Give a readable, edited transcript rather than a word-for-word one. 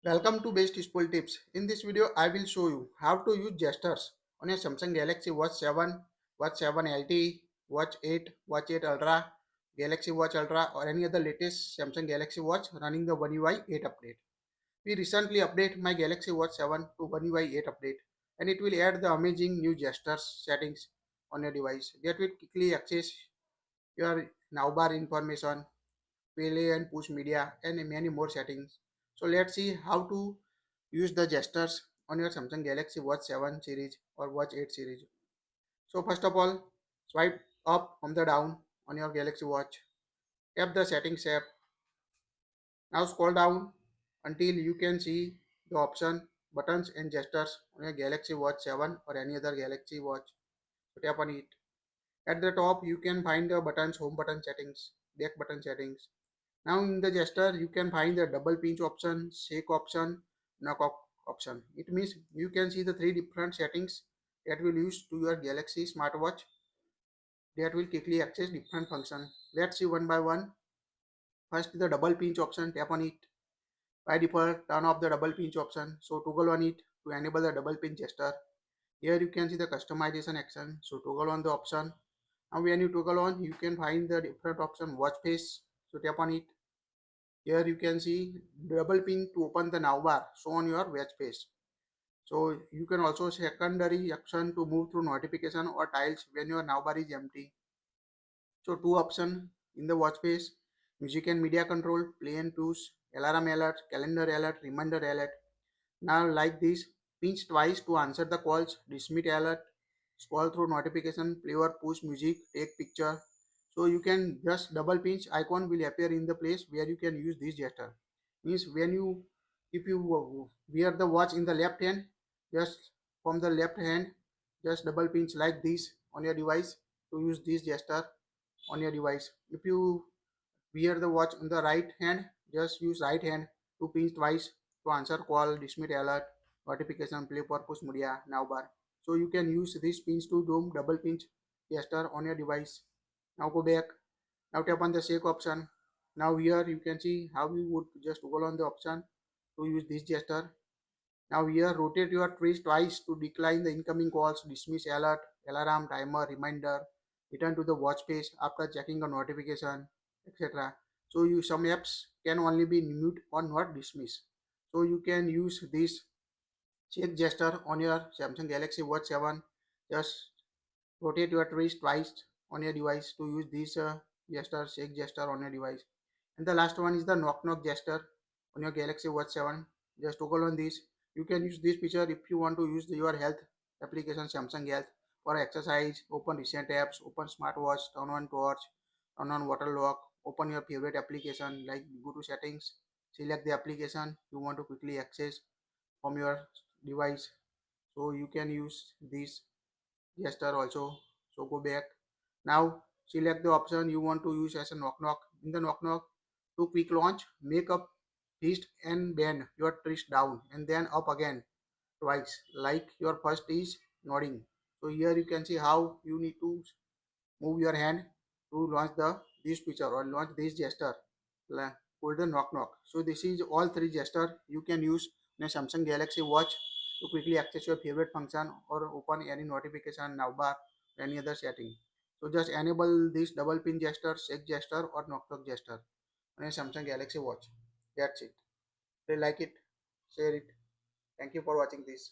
Welcome to Best Useful Tips. In this video, I will show you how to use gestures on your Samsung Galaxy Watch 7, Watch 7 LTE, Watch 8, Watch 8 Ultra, Galaxy Watch Ultra or any other latest Samsung Galaxy Watch running the One UI 8 update. We recently updated my Galaxy Watch 7 to One UI 8 update and it will add the amazing new gestures settings on your device that will quickly access your navbar information, play and push media and many more settings. So let's see how to use the gestures on your Samsung Galaxy Watch 7 series or Watch 8 series. So first of all, swipe up from the down on your Galaxy Watch. Tap the settings app. Now scroll down until you can see the option buttons and gestures on your Galaxy Watch 7 or any other Galaxy Watch. So tap on it. At the top you can find the buttons, home button settings, back button settings. Now in the gesture, you can find the double pinch option, shake option, option. It means you can see the three different settings that will use to your Galaxy smartwatch that will quickly access different function. Let's see one by one. First, the double pinch option, tap on it. By default, turn off the double pinch option. So toggle on it to enable the double pinch gesture. Here you can see the customization action. So toggle on the option. Now when you toggle on, you can find the different option watch face. So tap on it. Here you can see double pin to open the navbar show on your watch face. So you can also secondary action to move through notification or tiles when your navbar is empty. So two option in the watch face, music and media control, play and push, alarm alert, calendar alert, reminder alert. Now like this, pinch twice to answer the calls, dismiss alert, scroll through notification, play or push music, take picture. So you can just double pinch icon will appear in the place where you can use this gesture. Means when you if you wear the watch in the left hand, just from the left hand, just double pinch like this on your device to use this gesture on your device. If you wear the watch on the right hand, just use right hand to pinch twice to answer call, dismiss alert, notification, play for push media, now bar. So you can use this pinch to do double pinch gesture on your device. Now go back. Now tap on the shake option. Now here you can see how you would just go on the option to use this gesture. Now here rotate your wrist twice to decline the incoming calls, dismiss alert, alarm, timer, reminder, return to the watch page after checking a notification, etc. So you some apps can only be mute or not dismiss. So you can use this check gesture on your Samsung Galaxy Watch 7. Just rotate your wrist twice on your device to use this gesture, shake gesture on your device. And the last one is the knock knock gesture on your Galaxy Watch 7. Just toggle on this. You can use this feature if you want to use your health application Samsung Health for exercise, open recent apps, open smartwatch, turn on torch, turn on water lock, open your favorite application like go to settings, select the application you want to quickly access from your device. So you can use this gesture also. So go back. Now select the option you want to use as a knock knock. In the knock knock, to quick launch, make a fist and bend your wrist down and then up again twice like your first is nodding. So here you can see how you need to move your hand to launch the this feature or launch this gesture called the knock knock. So this is all three gesture you can use in a Samsung Galaxy Watch to quickly access your favorite function or open any notification navbar or any other setting. So just enable this double pin gesture, shake gesture or knock knock gesture on a Samsung Galaxy Watch. That's it. If you like it, share it. Thank you for watching this.